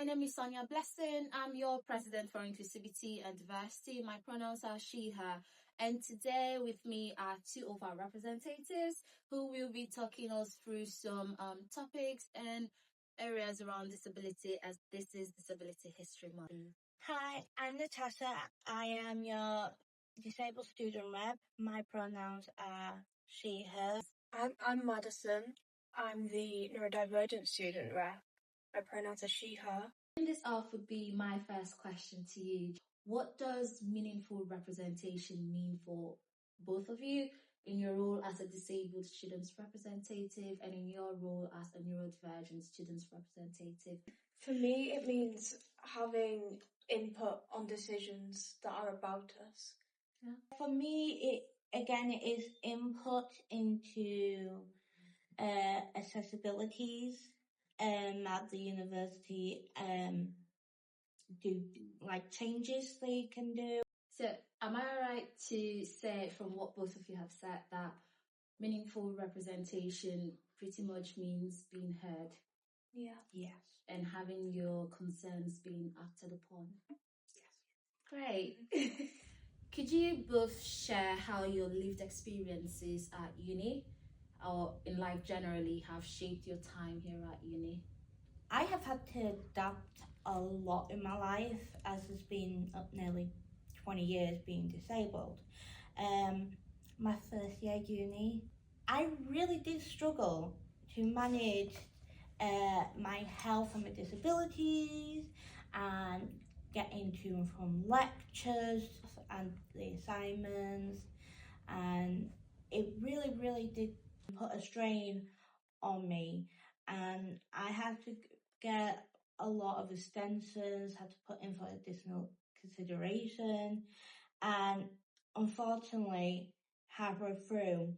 my name is Sonia Blessing. I'm your president for Inclusivity and Diversity. My pronouns are she, her. And today with me are two of our representatives who will be talking us through some topics and areas around disability, as this is Disability History Month. Hi, I'm Natasha. I am your disabled student rep. My pronouns are she, her. I'm Madison. I'm the neurodivergent student rep. My pronouns are she, her. This off would be my first question to you. What does meaningful representation mean for both of you in your role as a disabled students representative and in your role as a neurodivergent students representative? For me, it means having input on decisions that are about us. Yeah. For me, it is input into accessibilities at the university, do like changes they can do. So am I right to say from what both of you have said that meaningful representation pretty much means being heard? Yeah. Yes. And having your concerns being acted upon? Yes. Great. Could you both share how your lived experiences at uni or in life generally have shaped your time here at uni? I have had to adapt a lot in my life, as it's been up nearly 20 years being disabled. My first year uni, I really did struggle to manage my health and my disabilities and getting to and from lectures and the assignments, and it really did put a strain on me, and I had to get a lot of extensions, had to put in for additional consideration, and unfortunately halfway through,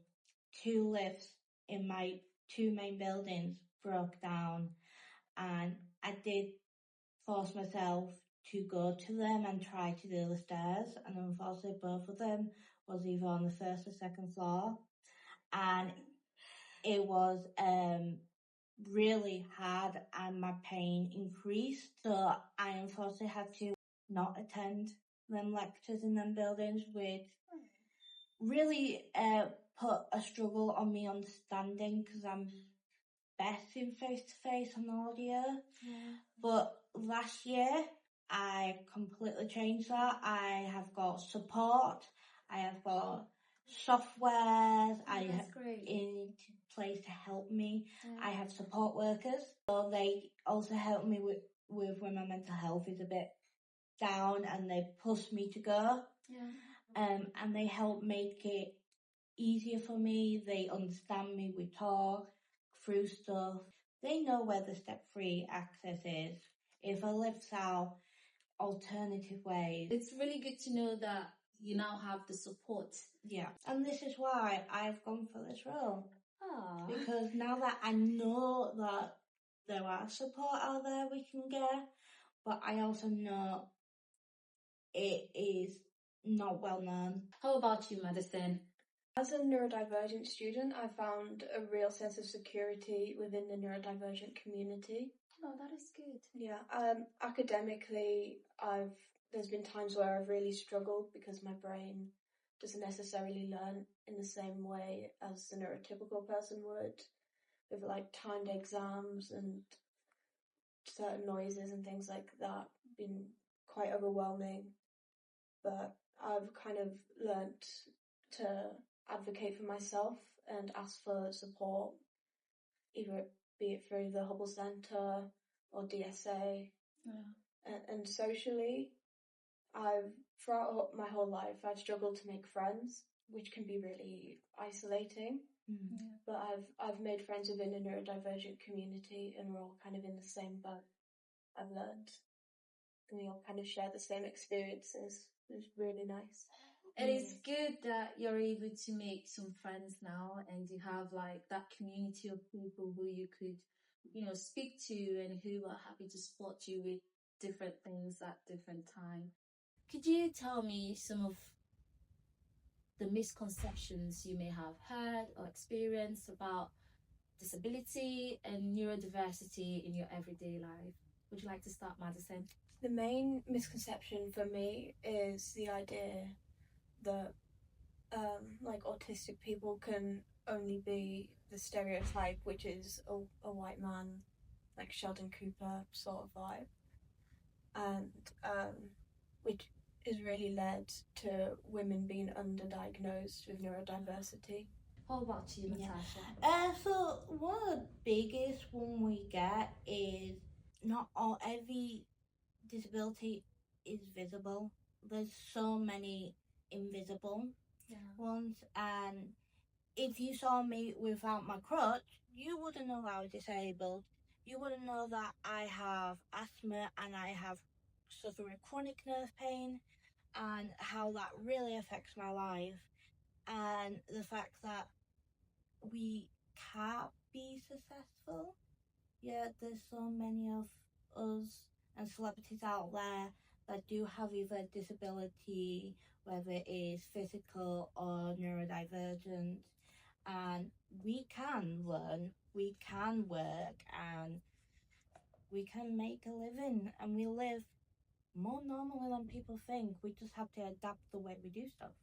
2 lifts in my 2 main buildings broke down, and I did force myself to go to them and try to do the stairs, and unfortunately both of them was either on the first or second floor, and it was really hard and my pain increased, so I unfortunately had to not attend them lectures in them buildings, which really put a struggle on me understanding, because I'm best in face-to-face and audio. But last year I completely changed that. I have got support, I have got softwares, I have in place to help me. I have support workers, so they also help me with when my mental health is a bit down, and they push me to go. And they help make it easier for me. They understand me. We talk through stuff. They know where the step-free access is. If I live out alternative ways. It's really good to know that you now have the support. Yeah. And this is why I've gone for this role. Aww. Because now that I know that there are support out there we can get, but I also know it is not well known. How about you, Madison? As a neurodivergent student, I found a real sense of security within the neurodivergent community. Oh, that is good. Yeah. Academically, there's been times where I've really struggled because my brain doesn't necessarily learn in the same way as the neurotypical person would, with like timed exams and certain noises and things like that, been quite overwhelming. But I've kind of learnt to advocate for myself and ask for support, either be it through the Hubble Centre or DSA. And socially, throughout my whole life, I've struggled to make friends, which can be really isolating. But I've made friends within a neurodivergent community, and we're all kind of in the same boat, I've learned. And we all kind of share the same experiences. It's really nice. It is good that you're able to make some friends now, and you have like that community of people who you could, speak to and who are happy to support you with different things at different time. Could you tell me some of the misconceptions you may have heard or experienced about disability and neurodiversity in your everyday life? Would you like to start, Madison? The main misconception for me is the idea that like autistic people can only be the stereotype, which is a white man, like Sheldon Cooper sort of vibe, and which is really led to women being underdiagnosed with neurodiversity. How about you, Natasha? So one of the biggest one we get is not all every disability is visible. There's so many invisible ones, and if you saw me without my crutch, you wouldn't know I was disabled. You wouldn't know that I have asthma and I have suffered with chronic nerve pain, and how that really affects my life, and the fact that we can't be successful. Yeah, there's so many of us and celebrities out there that do have either disability, whether it is physical or neurodivergent, and we can learn, we can work, and we can make a living, and we live more normally than people think. We just have to adapt the way we do stuff.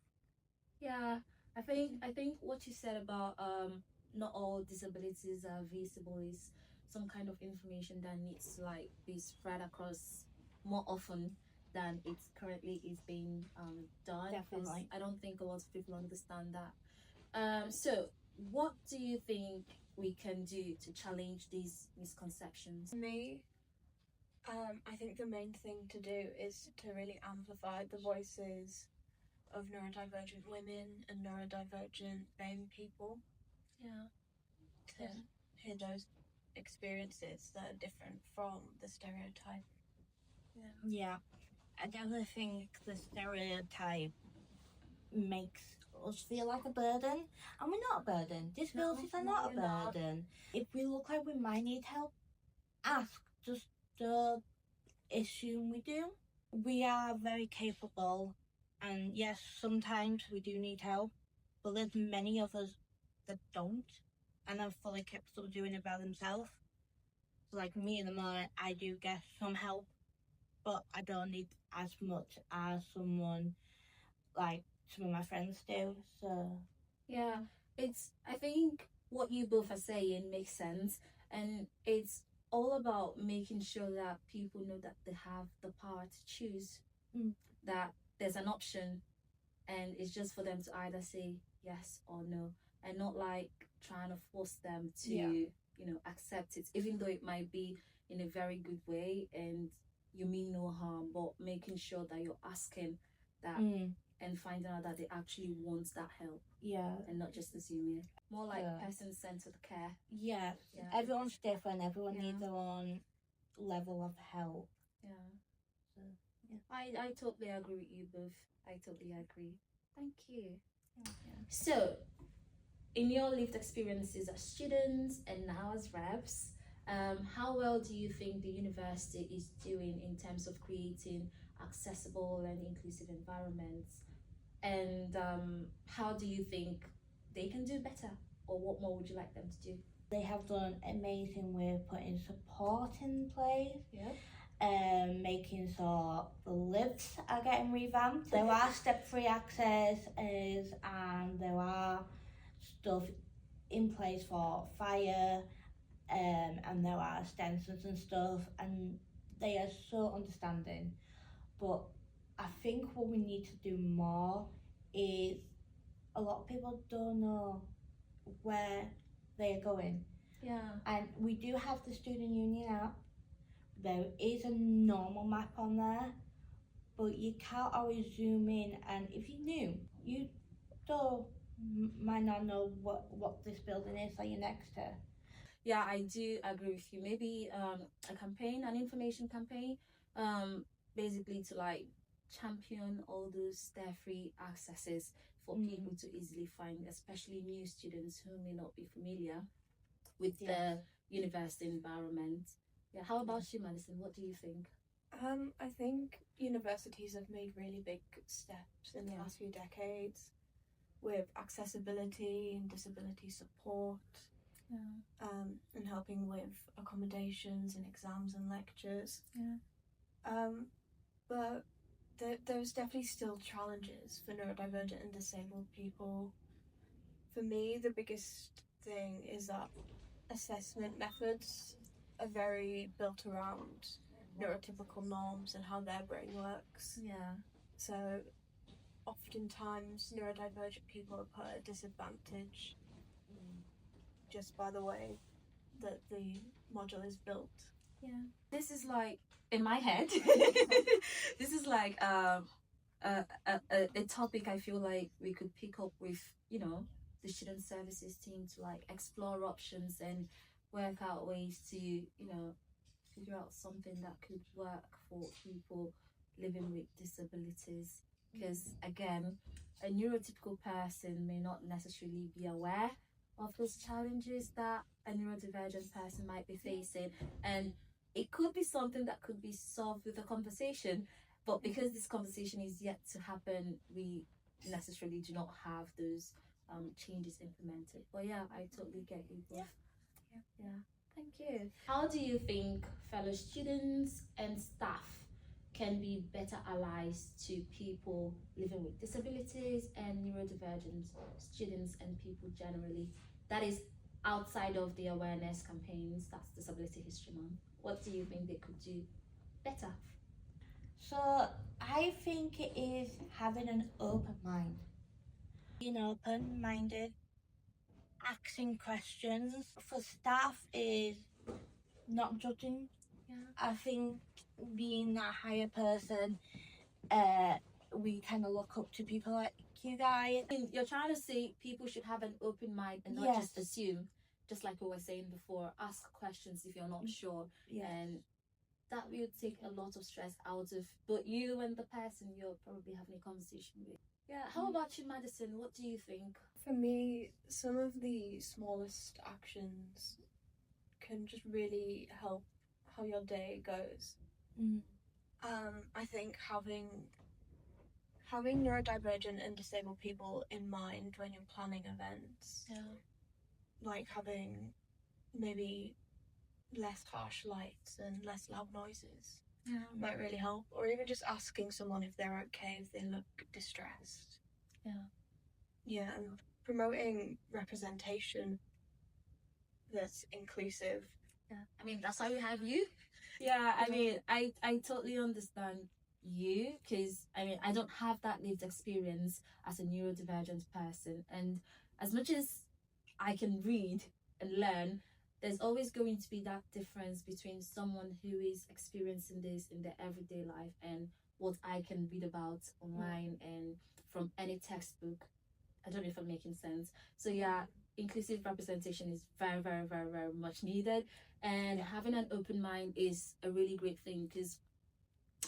Yeah, I think what you said about not all disabilities are visible is some kind of information that needs to like be spread across more often than it currently is being done. Definitely. I don't think a lot of people understand that. So what do you think we can do to challenge these misconceptions? For me, I think the main thing to do is to really amplify the voices of neurodivergent women and neurodivergent BAME people. Yeah. To hear those experiences that are different from the stereotype. Yeah. I definitely think the stereotype makes us feel like a burden, and we're not a burden. Disabilities are not a burden. If we look like we might need help, ask. Just don't assume we do. We are very capable, and yes, sometimes we do need help, but there's many of us that don't, and are fully capable of doing it by themselves. So like me in the moment, I do get some help, but I don't need as much as someone like some of my friends do. So yeah, I think what you both are saying makes sense, and it's all about making sure that people know that they have the power to choose, that there's an option, and it's just for them to either say yes or no, and not like trying to force them to accept it, even though it might be in a very good way and you mean no harm, but making sure that you're asking that and finding out that they actually want that help. Yeah. And not just assuming. More like person-centered care. Yeah. Everyone's different. Everyone needs their own level of help. Yeah. So, I totally agree with you both. I totally agree. Thank you. Yeah. So, in your lived experiences as students and now as reps, how well do you think the university is doing in terms of creating accessible and inclusive environments? And how do you think they can do better? Or what more would you like them to do? They have done amazing with putting support in place. Yeah. Making sure the lifts are getting revamped. There are step-free accesses, and there are stuff in place for fire, and there are stencils and stuff, and they are so understanding. But I think what we need to do more is a lot of people don't know where they are going. Yeah. And we do have the Student Union app. There is a normal map on there, but you can't always zoom in, and if you knew, you might not know what this building is that you're next to. Yeah, I do agree with you. Maybe a campaign, an information campaign, basically to like champion all those step-free accesses for people to easily find, especially new students who may not be familiar with the university environment. Yeah. How about you, Madison? What do you think? I think universities have made really big steps in the last few decades with accessibility and disability support. and helping with accommodations and exams and lectures. But there's definitely still challenges for neurodivergent and disabled people. For me, the biggest thing is that assessment methods are very built around neurotypical norms and how their brain works. So oftentimes neurodivergent people are put at a disadvantage just by the way that the module is built. This is like, in my head, this is like a topic I feel like we could pick up with, the student services team to like explore options and work out ways to, figure out something that could work for people living with disabilities. Because again, a neurotypical person may not necessarily be aware of those challenges that a neurodivergent person might be facing, and it could be something that could be solved with a conversation, but because this conversation is yet to happen, we necessarily do not have those changes implemented. But yeah, I totally get you both. Thank you. How do you think fellow students and staff can be better allies to people living with disabilities and neurodivergent students and people generally? That is outside of the awareness campaigns, that's Disability History Month. What do you think they could do better? So I think it is having an open mind. Being open-minded, asking questions. For staff is not judging. I think being that higher person, we kind of look up to people like you guys. You're trying to say people should have an open mind and not just assume, just like we were saying before. Ask questions if you're not sure, and that will take a lot of stress out of both you and the person you're probably having a conversation with. How about you, Madison? What do you think? For me, some of the smallest actions can just really help how your day goes. I think having neurodivergent and disabled people in mind when you're planning events, like having maybe less harsh lights and less loud noises might really help, or even just asking someone if they're okay if they look distressed. And promoting representation that's inclusive. I mean, that's why we have you. I mean, I totally understand you, because I mean, I don't have that lived experience as a neurodivergent person, and as much as I can read and learn, there's always going to be that difference between someone who is experiencing this in their everyday life and what I can read about online and from any textbook. I don't know if I'm making sense. So inclusive representation is very, very, very, very much needed, and having an open mind is a really great thing, because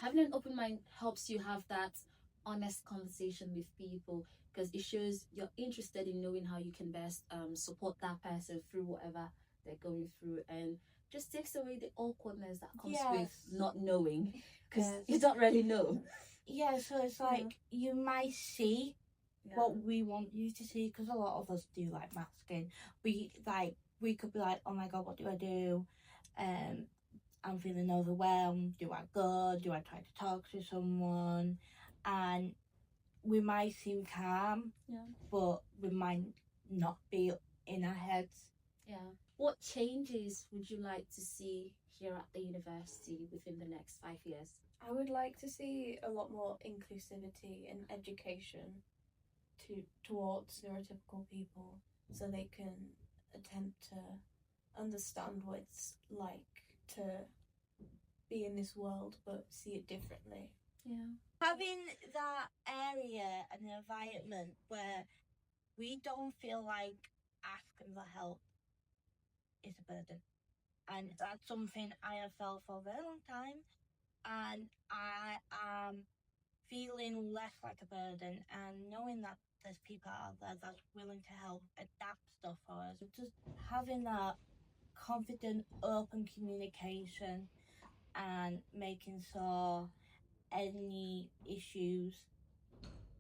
having an open mind helps you have that honest conversation with people, because it shows you're interested in knowing how you can best support that person through whatever they're going through, and just takes away the awkwardness that comes with not knowing, because you don't really know. So it's like you might see what we want you to see, because a lot of us do like masking. We could be like, oh my god, what do I do? I'm feeling overwhelmed. Do I go? Do I try to talk to someone? And we might seem calm, but we might not be in our heads. What changes would you like to see here at the university within the next 5 years? I would like to see a lot more inclusivity in education towards neurotypical people, so they can attempt to understand what it's like to be in this world but see it differently. Having that area and environment where we don't feel like asking for help is a burden, and that's something I have felt for a very long time, and I am feeling less like a burden, and knowing that there's people out there that's willing to help adapt stuff for us. Just having that confident, open communication and making sure any issues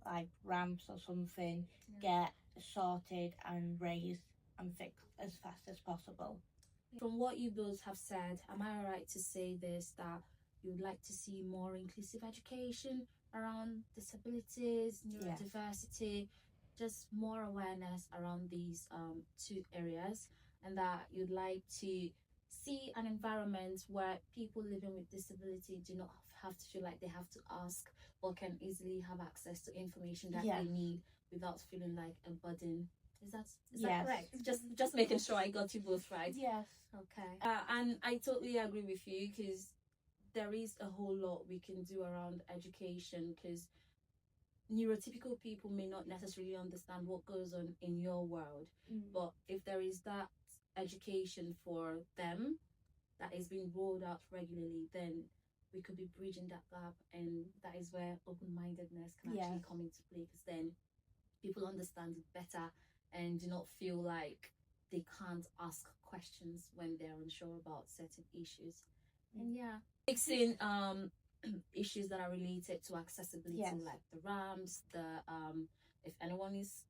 like ramps or something get sorted and raised and fixed as fast as possible. From what you both have said, am I right to say this, that you'd like to see more inclusive education around disabilities, neurodiversity, just more awareness around these two areas, and that you'd like to see an environment where people living with disability do not have to feel like they have to ask, or can easily have access to information that they need without feeling like a burden? Is that correct? Just making sure I got you both right. Yes. Okay. And I totally agree with you, because there is a whole lot we can do around education, because neurotypical people may not necessarily understand what goes on in your world, but if there is that education for them that is being rolled out regularly, then we could be bridging that gap, and that is where open-mindedness can actually come into play, because then people understand it better and do not feel like they can't ask questions when they're unsure about certain issues. And fixing issues that are related to accessibility, like the ramps, the if anyone is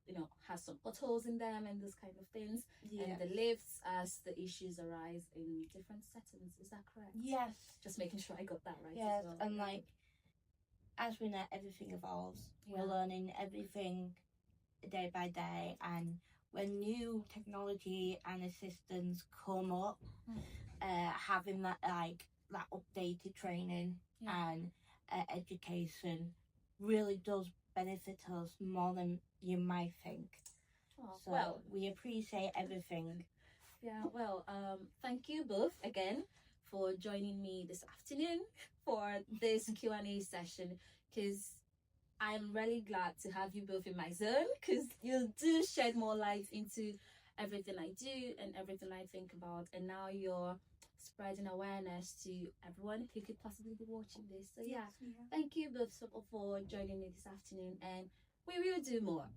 has some potholes in them and those kind of things, and the lifts, as the issues arise in different settings. Is that correct? Yes. Just making sure I got that right. Yes, as well. and like, as we know, everything evolves. We're learning everything day by day, and when new technology and assistance come up, having that updated training and education really does benefit us more than you might think. So we appreciate everything. Thank you both again for joining me this afternoon for this Q&A session, because I'm really glad to have you both in my zone, because you do shed more light into everything I do and everything I think about, and now you're spreading awareness to everyone who could possibly be watching this. So thank you both for joining me this afternoon, and we will do more.